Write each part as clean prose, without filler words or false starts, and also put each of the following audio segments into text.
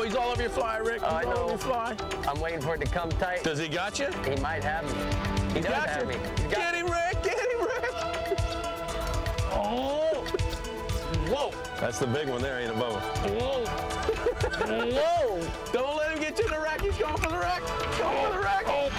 Oh, he's all over your fly, Rick. He's I all know. over your fly. I'm waiting for it to come tight. Does he got you? He might have me. He does got have you. me. Get him, Rick. Get him, Rick. Oh. Whoa. That's the big one there, ain't it, Bubba? Whoa. Whoa. Don't let him get you in the wreck. He's going for the wreck. He's going for the wreck. Oh.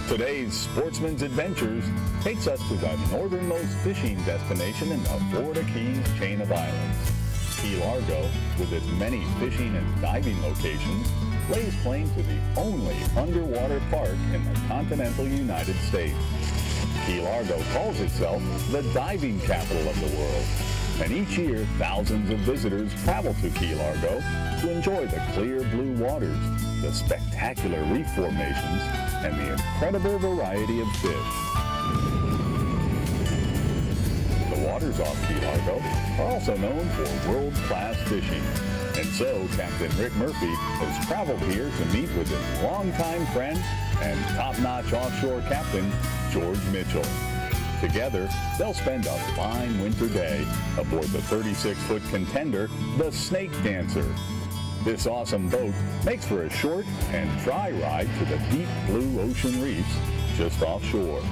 Today's Sportsman's Adventures takes us to the northernmost fishing destination in the Florida Keys chain of islands. Key Largo, with its many fishing and diving locations, lays claim to the only underwater park in the continental United States. Key Largo calls itself the diving capital of the world, and each year thousands of visitors travel to Key Largo to enjoy the clear blue waters, the spectacular reef formations, and the incredible variety of fish. The waters off Key Largo are also known for world-class fishing, and so Captain Rick Murphy has traveled here to meet with his longtime friend and top-notch offshore captain, George Mitchell. Together, they'll spend a fine winter day aboard the 36-foot Contender, the Snake Dancer. This awesome boat makes for a short and dry ride to the deep blue ocean reefs just offshore.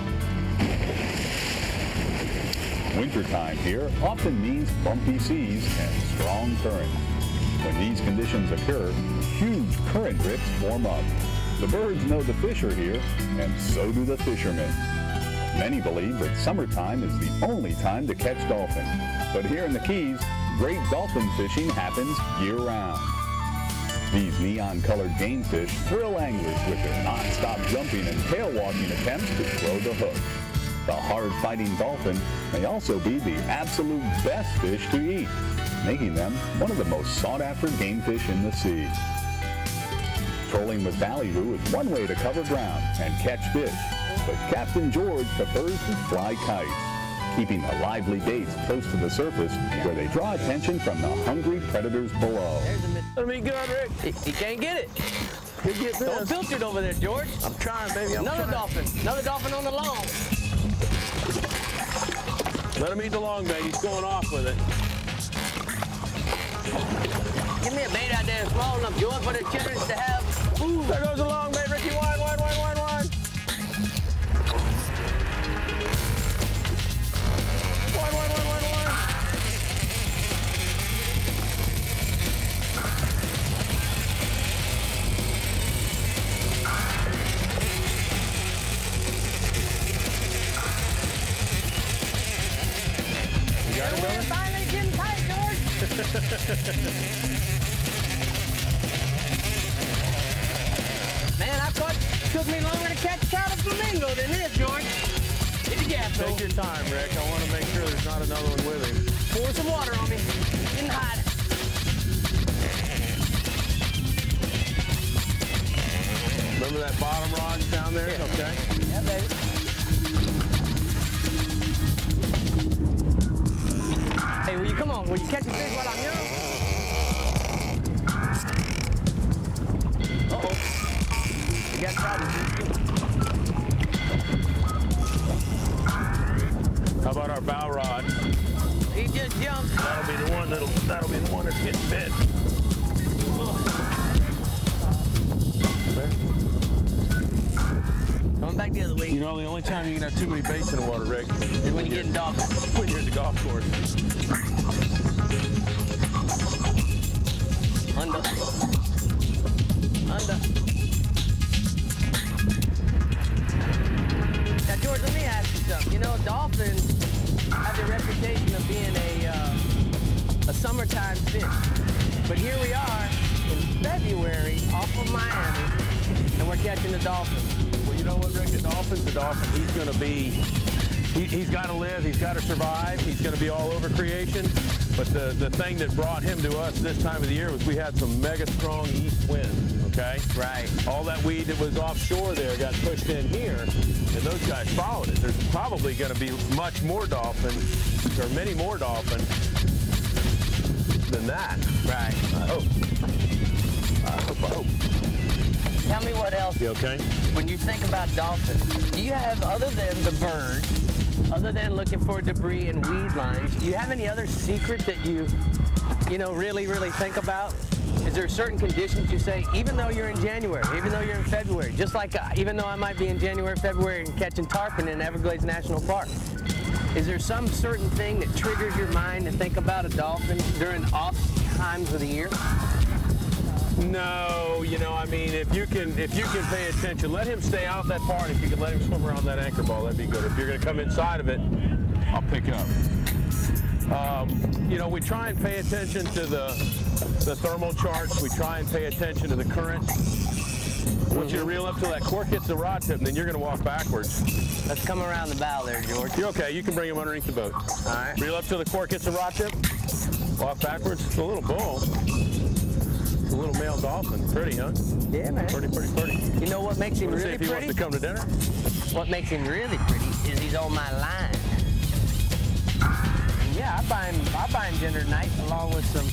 Wintertime here often means bumpy seas and strong currents. When these conditions occur, huge current rips form up. The birds know the fish are here, and so do the fishermen. Many believe that summertime is the only time to catch dolphin, but here in the Keys, great dolphin fishing happens year-round. These neon-colored gamefish thrill anglers with their non-stop jumping and tail-walking attempts to throw the hook. The hard-fighting dolphin may also be the absolute best fish to eat, making them one of the most sought-after gamefish in the sea. Trolling with ballyhoo is one way to cover ground and catch fish, but Captain George prefers to fly kites, keeping the lively baits close to the surface where they draw attention from the hungry predators below. Let me go, Rick. He can't get it. You get this. Don't filter it over there, George. I'm trying, baby. Another dolphin. Another dolphin on the long. Let him eat the long bait. He's going off with it. Give me a bait out there small enough, George, for the children to have. Ooh, there goes the long bait, Ricky. Wide, wide, wide, wide, wide. Wide, wide, wide, wide, wide. You got it, We're finally getting tight, George. Man, I thought it took me longer to catch a trout flamingo than this, George. Get the gas, though. Take your time, Rick. I want to make sure there's not another one with him. Pour some water on me. Didn't hide. Remember that bottom rod down there? Yeah. Okay. Yeah, baby. Hey, will you come on? Will you catch a fish while I'm young? Uh-oh. You got problems. How about our bow rod? He just jumped. That'll be the one that's getting bit. Coming back the other way. You know, the only time you can have too many baits in the water, Rick, Is when you're getting dolphins. when you're at the golf course. Under. Now, George, let me ask you something. You know, dolphins have the reputation of being a summertime fish. But here we are in February off of Miami, and we're catching the dolphin. Well, you know what, Rick? The dolphin, he's going to be He's got to live. He's got to survive. He's going to be all over creation. But the thing that brought him to us this time of the year was we had some mega strong east winds, okay? Right. All that weed that was offshore there got pushed in here, and those guys followed it. There's probably going to be much more dolphin, or many more dolphin than that. Right. I hope. Tell me what else. You okay? When you think about dolphins, do you have, other than the bird, other than looking for debris and weed lines, do you have any other secret that you really, really think about? Is there certain conditions you say, even though you're in January, even though you're in February, just like even though I might be in January, February and catching tarpon in Everglades National Park, is there some certain thing that triggers your mind to think about a dolphin during off times of the year? No, I mean, if you can pay attention, let him stay out that far, and if you can let him swim around that anchor ball, that'd be good. If you're going to come inside of it, I'll pick up. We try and pay attention to the thermal charts. We try and pay attention to the current. I want you to reel up till that cork hits the rod tip, and then you're going to walk backwards. Let's come around the bow there, George. You're okay. You can bring him underneath the boat. All right. Reel up till the cork hits the rod tip. Walk backwards. It's a little bull. A little male dolphin. Pretty, huh? Yeah, man. Pretty. You know what makes him really if he pretty? wants to come to dinner? What makes him really pretty is he's on my line. Yeah, I buy him dinner tonight along with some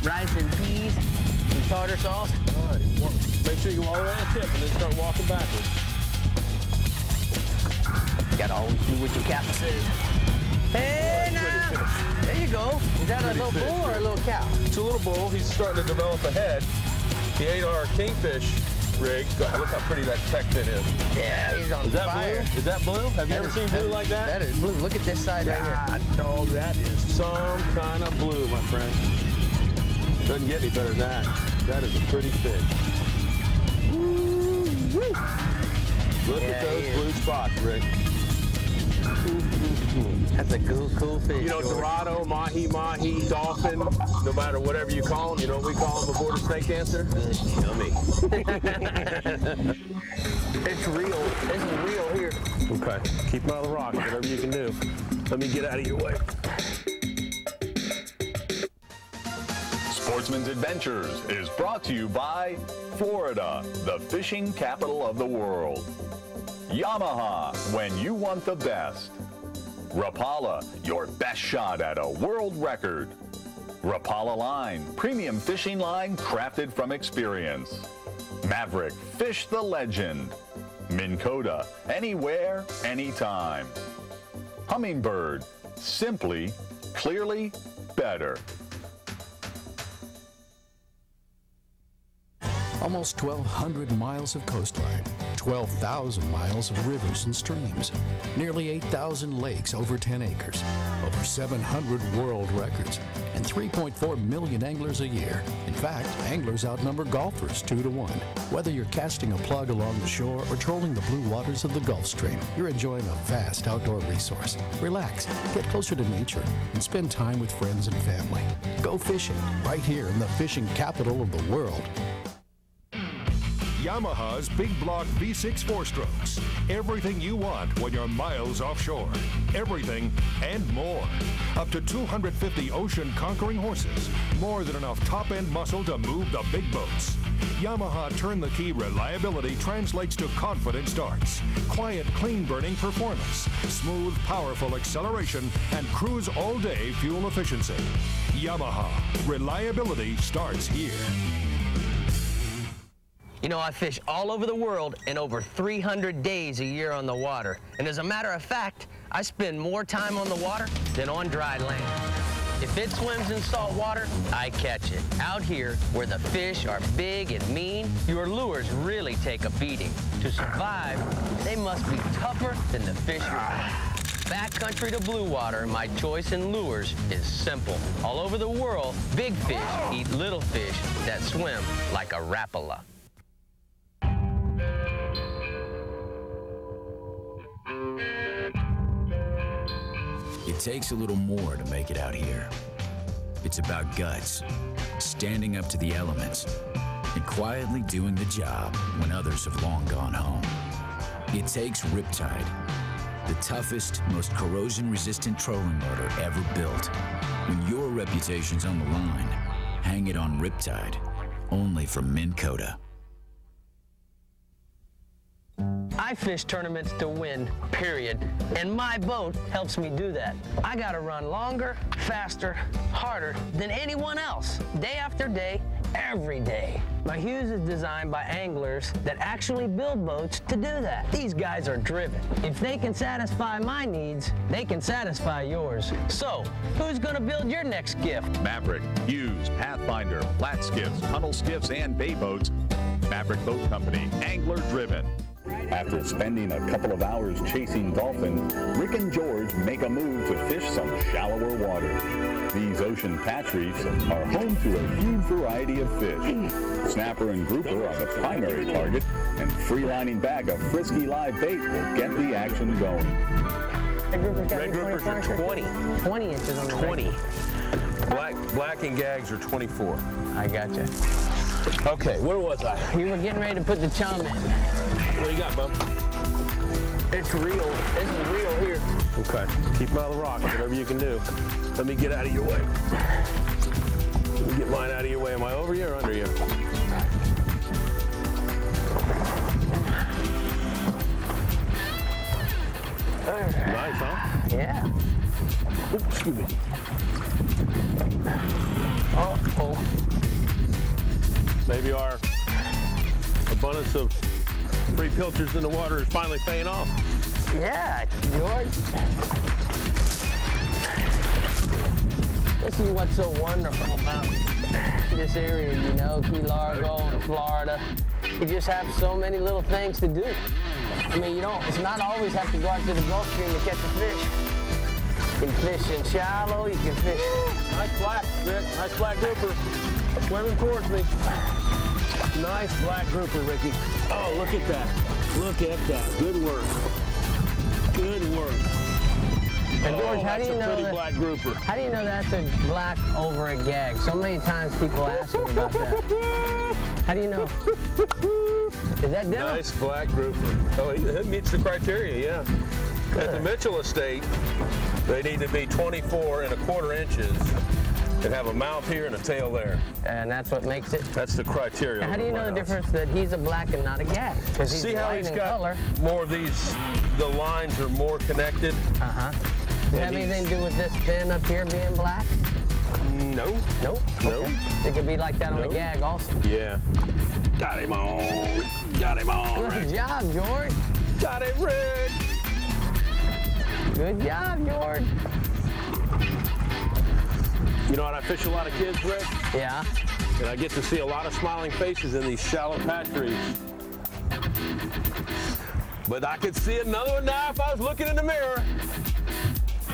rice and peas, some tartar sauce. All right. Make sure you go all the way to the tip and then start walking backwards. You gotta always do what your Capt says. Hey, now! There you go. Is that a little bull or a little cow? It's a little bull. He's starting to develop a head. He ate our kingfish rig. God, look how pretty that tech fin is. Yeah, he's on fire. Blue? Is that blue? Have you ever seen blue like that? That is blue. Look at this side right here. No, that is some kind of blue, my friend. Doesn't get any better than that. That is a pretty fish. Woo-woo. Look at those blue spots, Rick. That's a cool fish. Dorado, mahi, dolphin, no matter whatever you call them, you know what we call them aboard a snake dancer? Yummy. It's real. This is real here. Okay. Keep them out of the rocks, whatever you can do. Let me get out of your way. Sportsman's Adventures is brought to you by Florida, the fishing capital of the world. Yamaha, when you want the best. Rapala, your best shot at a world record. Rapala Line, premium fishing line crafted from experience. Maverick, fish the legend. Minn Kota, anywhere, anytime. Humminbird, simply, clearly, better. Almost 1,200 miles of coastline, 12,000 miles of rivers and streams, nearly 8,000 lakes over 10 acres, over 700 world records, and 3.4 million anglers a year. In fact, anglers outnumber golfers 2-to-1. Whether you're casting a plug along the shore or trolling the blue waters of the Gulf Stream, you're enjoying a vast outdoor resource. Relax, get closer to nature, and spend time with friends and family. Go fishing right here in the fishing capital of the world. Yamaha's Big Block V6 4-strokes. Everything you want when you're miles offshore. Everything and more. Up to 250 ocean-conquering horses. More than enough top-end muscle to move the big boats. Yamaha turn-the-key reliability translates to confident starts. Quiet, clean-burning performance. Smooth, powerful acceleration and cruise all-day fuel efficiency. Yamaha. Reliability starts here. You know, I fish all over the world in over 300 days a year on the water. And as a matter of fact, I spend more time on the water than on dry land. If it swims in salt water, I catch it. Out here, where the fish are big and mean, your lures really take a beating. To survive, they must be tougher than the fish yourself. Backcountry to blue water, my choice in lures is simple. All over the world, big fish eat little fish that swim like a rapala. It takes a little more to make it out here. It's about guts, standing up to the elements, and quietly doing the job when others have long gone home. It takes riptide, the toughest, most corrosion-resistant trolling motor ever built. When your reputation's on the line, hang it on Riptide, only from Minn Kota. I fish tournaments to win, period. And my boat helps me do that. I gotta run longer, faster, harder than anyone else, day after day, every day. My Hughes is designed by anglers that actually build boats to do that. These guys are driven. If they can satisfy my needs, they can satisfy yours. So, who's gonna build your next gift? Maverick, Hughes, Pathfinder, flat skiffs, tunnel skiffs, and bay boats. Maverick Boat Company, angler driven. After spending a couple of hours chasing dolphin, Rick and George make a move to fish some shallower water. These ocean patch reefs are home to a huge variety of fish. Snapper and grouper are the primary target, and free-lining bag of frisky live bait will get the action going. Red groupers are 20. 20 inches on the 20. Black and gags are 24. I gotcha. Okay, where was I? You were getting ready to put the chum in. What do you got, bub? It's real. This is real here. Okay, keep them out of the rocks, whatever you can do. Let me get out of your way. Let me get mine out of your way. Am I over you or under you? Nice, huh? Yeah. Oops, excuse me. Oh. Maybe our abundance of free pilchers in the water is finally paying off. Yeah, George. This is what's so wonderful about this area, you know, Key Largo and Florida. You just have so many little things to do. I mean, it's not always have to go out to the Gulf Stream to catch a fish. You can fish in shallow, you can fish. Nice black, Rick. Nice black grouper. Swimming towards me. Nice black grouper, Ricky. Oh, look at that. Look at that. Good work. Good work. And George, how do you know that? Black grouper. How do you know that's a black over a gag? So many times people ask me about that. How do you know? Is that dinner? Nice black grouper. Oh, it meets the criteria, yeah. Good. At the Mitchell Estate, they need to be 24 1/4 inches and have a mouth here and a tail there. And that's what makes it? That's the criteria. And how do you know the difference that he's a black and not a gag? Because he's See how light he's in got color. More of these, the lines are more connected. Uh-huh. Does it have anything to do with this fin up here being black? No. Nope? No. Okay. It could be like that on the gag also. Yeah. Got him on. Got him on. Good job, George. Got it, Rick. Good job, George. You know what? I fish a lot of kids, Rick. Yeah. And I get to see a lot of smiling faces in these shallow patch reefs. But I could see another one now if I was looking in the mirror.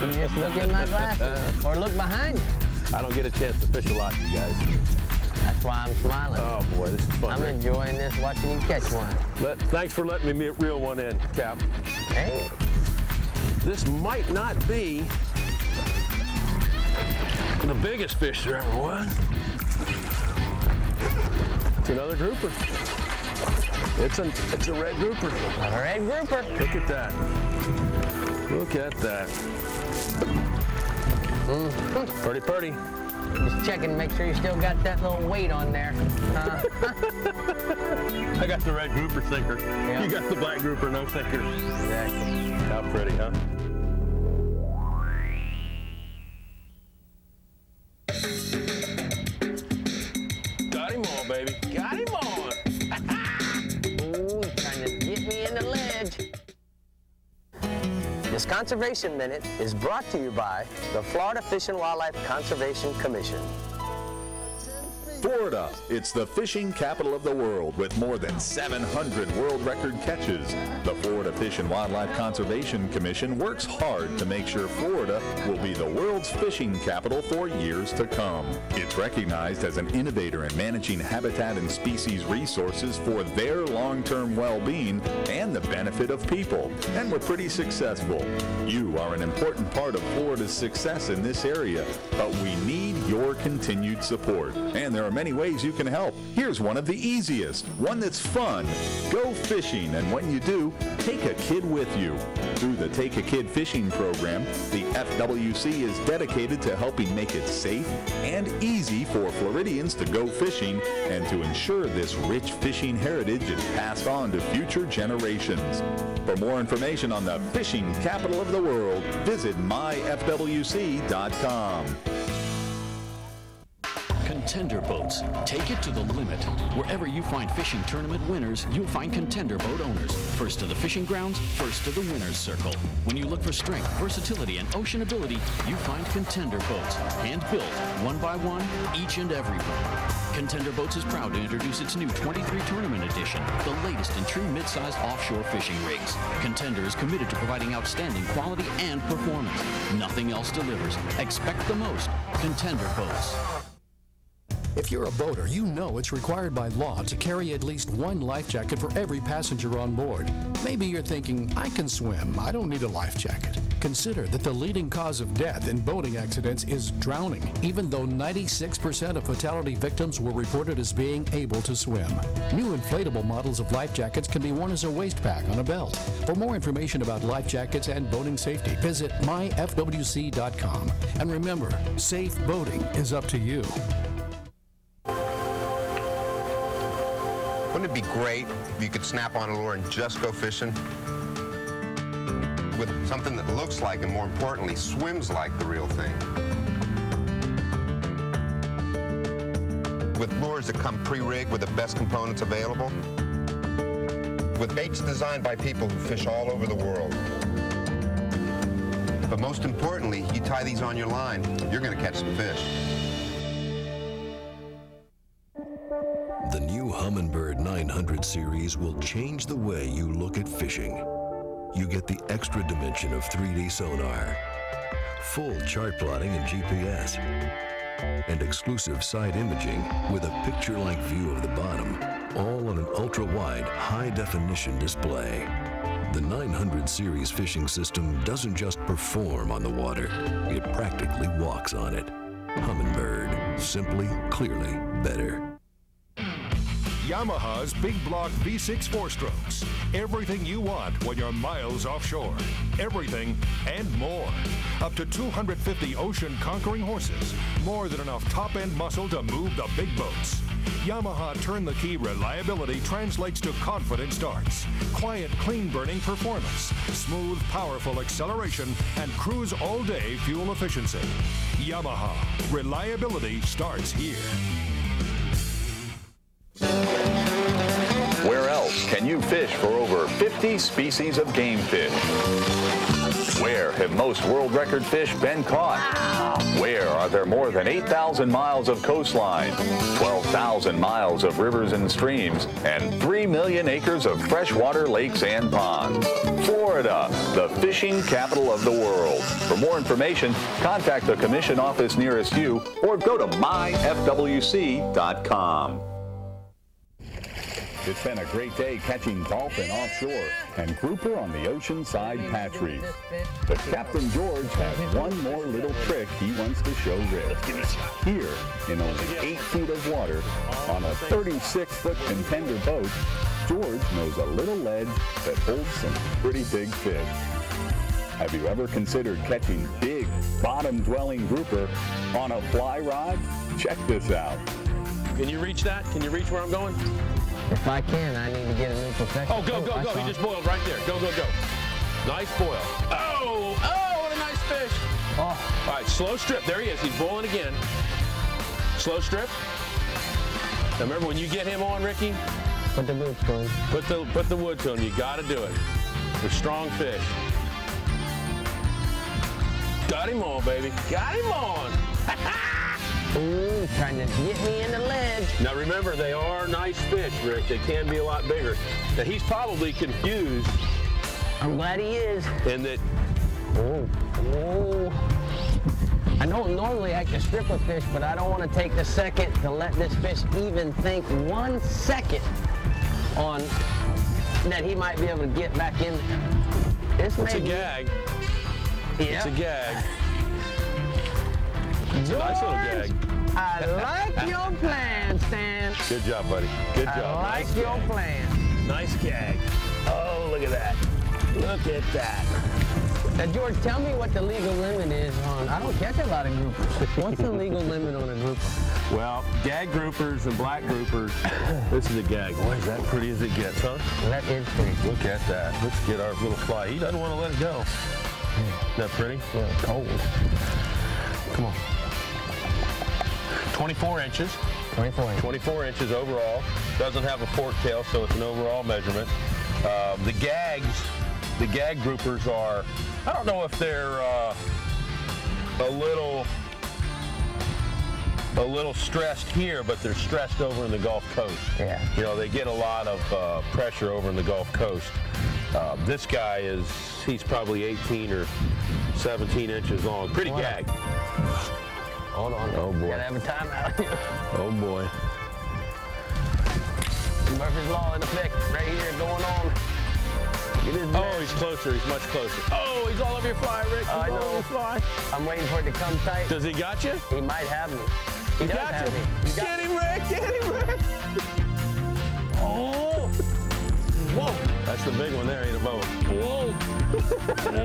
You just look in my glasses or look behind you. I don't get a chance to fish a lot, you guys. That's why I'm smiling. Oh boy, this is fun. I'm Rick. enjoying this, watching you catch one. Thanks for letting me reel one in, Cap. Hey. This might not be the biggest fish there ever was. It's another grouper. It's a red grouper. A red grouper. Look at that. Look at that. Pretty, pretty. Just checking to make sure you still got that little weight on there. I got the red grouper sinker. Yeah. You got the black grouper, no sinker. Exactly. How pretty, huh? Got him on, baby. Got him on. Ooh, trying to get me in the ledge. This Conservation Minute is brought to you by the Florida Fish and Wildlife Conservation Commission. Florida, it's the fishing capital of the world with more than 700 world record catches. The Florida Fish and Wildlife Conservation Commission works hard to make sure Florida will be the world's fishing capital for years to come. It's recognized as an innovator in managing habitat and species resources for their long-term well-being and the benefit of people. And we're pretty successful. You are an important part of Florida's success in this area, but we need your continued support. And there are are many ways you can help. Here's one of the easiest, one that's fun. Go fishing, and when you do, take a kid with you. Through the Take a Kid Fishing program, the FWC is dedicated to helping make it safe and easy for Floridians to go fishing and to ensure this rich fishing heritage is passed on to future generations. For more information on the fishing capital of the world, visit myfwc.com. Contender boats. Take it to the limit. Wherever you find fishing tournament winners, you'll find Contender boat owners. First to the fishing grounds, first to the winner's circle. When you look for strength, versatility, and ocean ability, you find Contender boats. Hand-built, one by one, each and every one. Contender Boats is proud to introduce its new 23 Tournament Edition, the latest in true mid-sized offshore fishing rigs. Contender is committed to providing outstanding quality and performance. Nothing else delivers. Expect the most. Contender Boats. If you're a boater, you know it's required by law to carry at least one life jacket for every passenger on board. Maybe you're thinking, I can swim, I don't need a life jacket. Consider that the leading cause of death in boating accidents is drowning, even though 96% of fatality victims were reported as being able to swim. New inflatable models of life jackets can be worn as a waist pack on a belt. For more information about life jackets and boating safety, visit myfwc.com. And remember, safe boating is up to you. Wouldn't it be great if you could snap on a lure and just go fishing? With something that looks like, and more importantly, swims like the real thing. With lures that come pre-rigged with the best components available. With baits designed by people who fish all over the world. But most importantly, you tie these on your line, you're going to catch some fish. The new Humminbird 900 series will change the way you look at fishing. You get the extra dimension of 3D sonar, full chart plotting and GPS, and exclusive side imaging with a picture-like view of the bottom, all on an ultra-wide, high-definition display. The 900 series fishing system doesn't just perform on the water, it practically walks on it. Humminbird, simply, clearly better. Yamaha's Big Block V6 4-strokes. Everything you want when you're miles offshore. Everything and more. Up to 250 ocean-conquering horses. More than enough top-end muscle to move the big boats. Yamaha turn-the-key reliability translates to confident starts. Quiet, clean-burning performance. Smooth, powerful acceleration and cruise all-day fuel efficiency. Yamaha. Reliability starts here. Where else can you fish for over 50 species of game fish? Where have most world record fish been caught? Where are there more than 8,000 miles of coastline, 12,000 miles of rivers and streams, and 3 million acres of freshwater lakes and ponds? Florida, the fishing capital of the world. For more information, contact the Commission office nearest you or go to myfwc.com. It's been a great day catching dolphin offshore and grouper on the oceanside patch reef. But Captain George has one more little trick he wants to show Rick. Here, in only 8 feet of water, on a 36-foot Contender boat, George knows a little ledge that holds some pretty big fish. Have you ever considered catching big, bottom-dwelling grouper on a fly rod? Check this out. Can you reach that? Can you reach where I'm going? If I can, I need to get a new perfection. Oh, go, go, go. He just boiled right there. Go, go, go. Nice boil. Oh, oh, what a nice fish. Oh. All right, slow strip. There he is. He's boiling again. Slow strip. Now remember, when you get him on, Ricky, Put the wood to him. Put the wood to him. You got to do it. They're strong fish. Got him on, baby. Got him on. Ooh, trying to get me in the ledge. Now remember, they are nice fish, Rick. They can be a lot bigger. Now he's probably confused. I'm glad he is. And that. Oh, oh. I don't normally like to strip a fish, but I don't want to take the second to let this fish even think 1 second on that he might be able to get back in there. It's a gag. Yeah. It's a gag. It's a nice little gag. I like your plan, Stan. Good job, buddy. Good job. I like your plan. Nice gag. Oh, look at that. Look at that. Now, George, tell me what the legal limit is on. I don't catch a lot of groupers. What's the legal limit on a grouper? Well, gag groupers and black groupers. This is a gag. Boy, is that pretty as it gets, huh? That is pretty. Look at that. Let's get our little fly. He doesn't want to let it go. Isn't that pretty? Yeah, cold. Come on. 24 inches. 24 inches. 24 inches overall. Doesn't have a fork tail, so it's an overall measurement. The gag groupers are, I don't know if they're a little stressed here, but they're stressed over in the Gulf Coast. Yeah. You know, they get a lot of pressure over in the Gulf Coast. This guy he's probably 18 or 17 inches long. Pretty gag. Hold on. Oh, boy. Gotta have a timeout here. Oh, boy. Murphy's Law in effect right here going on. Oh, he's closer. He's much closer. Oh, he's all over your fly, Rick. He's I all know. over your fly. I'm waiting for it to come tight. Does he got you? He might have me. He does got have you. me. He got Get him, Rick. Get him, Rick. Oh! Whoa! That's the big one there, ain't a boat. Whoa!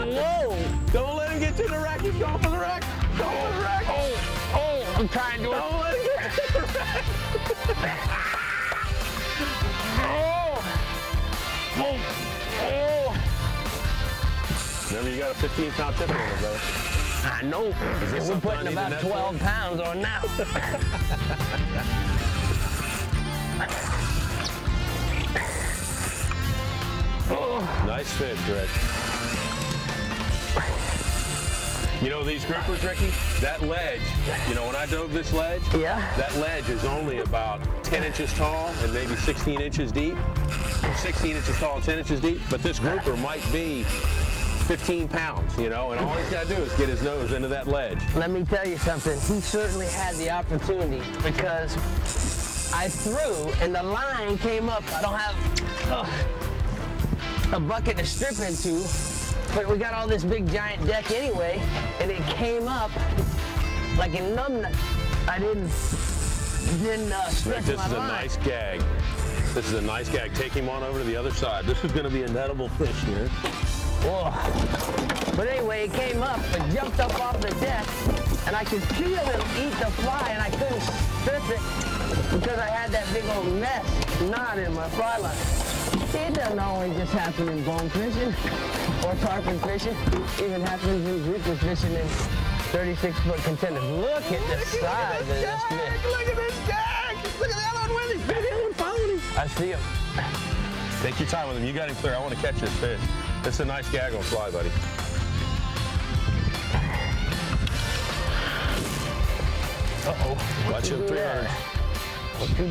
Whoa! Don't let him get to the wreck. He's going for the wreck. Go for the wreck. Oh! I'm trying to. Don't let him get to the wreck. Oh! Oh! Oh! Remember, you got a 15-pound tip on it, brother. I know. this We're something I putting need about to net 12 pounds on now. Nice fish, Rick. You know these groupers, Ricky? That ledge, you know, when I dove this ledge, Yeah. that ledge is only about 10 inches tall and maybe 16 inches deep. 16 inches tall and 10 inches deep, but this grouper might be 15 pounds, you know, and all he's got to do is get his nose into that ledge. Let me tell you something. He certainly had the opportunity because I threw and the line came up. I don't have a bucket to strip into, but we got all this big giant deck anyway, and it came up like a numbnut. I didn't stretch Rick, this my is a line. nice gag. This is a nice gag. Take him on over to the other side. This is going to be an edible fish here. Whoa. But anyway, it came up, it jumped up off the deck, and I could feel him eat the fly, and I couldn't strip it because I had that big old knot in my fly line. It doesn't always just happen in bone fishing or tarpon fishing. It even happens in grouper fishing in 36-foot contenders. Look at the size of this fish. Look at this gag! Look at that one with him! Look at that one following him! I see him. Take your time with him. You got him clear. I want to catch this fish. It's a nice gag on fly, buddy. Uh-oh. Watch him 300.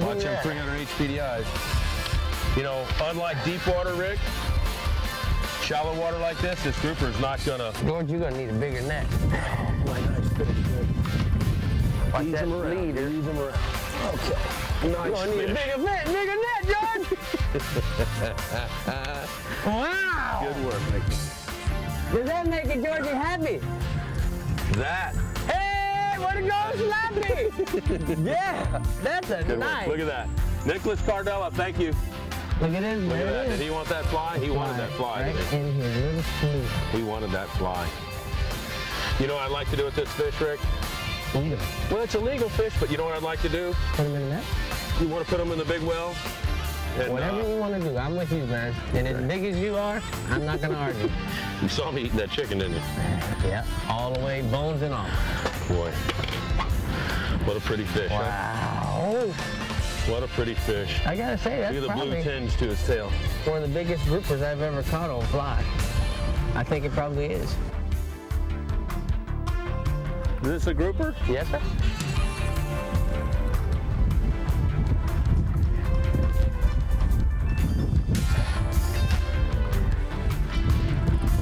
Watch him 300 HPDIs. You know, unlike deep water, Rick, shallow water like this grouper is not gonna. George, you're gonna need a bigger net. My nice fish, Rick. Like Ease that him around. leader. Ease him around. Okay. You're Nice gonna need a fish. bigger net, George! Wow! Good work, Ricky. Does that make it, Georgie, happy? That. Hey, way to go, Slappy! Yeah, that's a Good nice. work. Look at that. Nicholas Cardella, thank you. Look at this, Look at there that. it Did is. he want that fly? He wanted that fly. Right didn't he? in here, little sweet. He wanted that fly. You know what I'd like to do with this fish, Rick? Eat him. Well, it's a legal fish, but you know what I'd like to do? Put him in the net. You want to put them in the big well? And, Whatever you want to do, I'm with you, man. And as big as you are, I'm not gonna argue. You saw me eating that chicken, didn't you? Yeah, all the way, bones and all. Boy, what a pretty fish, huh? Wow. What a pretty fish. I gotta say, that's Look at the blue probably tinge to his tail. one of the biggest groupers I've ever caught on fly. I think it probably is. Is this a grouper? Yes, sir.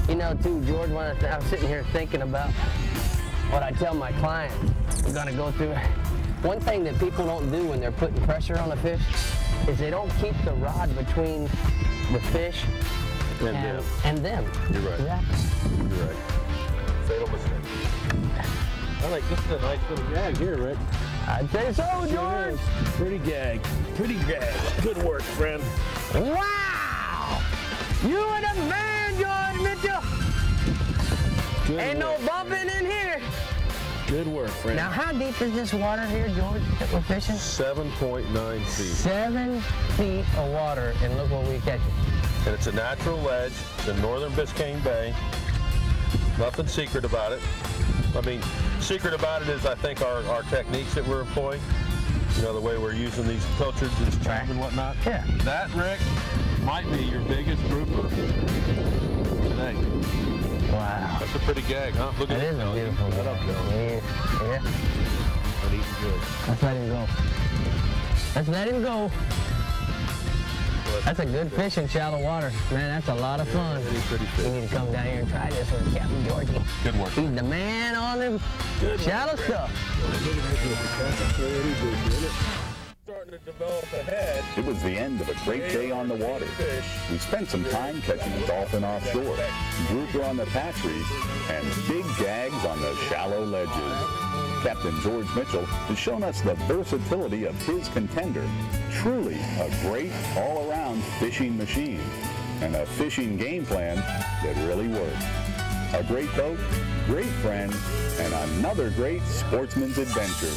You know, too, George, when I was sitting here thinking about what I tell my client, we're gonna go through. One thing that people don't do when they're putting pressure on a fish is they don't keep the rod between the fish And them. and them. You're right. Exactly. You're right. Fatal mistake. I like this is a nice little gag here, Rick. I'd say so, George. Pretty gag. Pretty gag. Good work, friend. Wow! You are the man, George Mitchell. Good Ain't work, no bumping in here. Good work, friend. Now, how deep is this water here, George, that we're fishing? 7.9 feet. 7 feet of water, and look what we catching. And it's a natural ledge. It's in northern Biscayne Bay. Nothing secret about it. I mean, secret about it is, I think, our techniques that we're employing. You know, the way we're using these pilchards and stream and whatnot. Yeah. That, Rick, might be your biggest grouper today. Wow. That's a pretty gag, huh? Look at That is a beautiful Let gag. up, Joe. Yeah. Not eating good. Let's let him go. Let's let him go. That's a good fish in shallow water. Man, that's a lot of fun. Pretty You fish. need to come down here and try this one, Captain Georgie. Good work. He's the man on the shallow stuff. Starting to develop ahead. It was the end of a great day on the water. We spent some time catching dolphin offshore, grouper on the patch reef, and big gags on the shallow ledges. Captain George Mitchell has shown us the versatility of his Contender. Truly a great all-around fishing machine and a fishing game plan that really works. A great boat, great friend, and another great sportsman's adventure.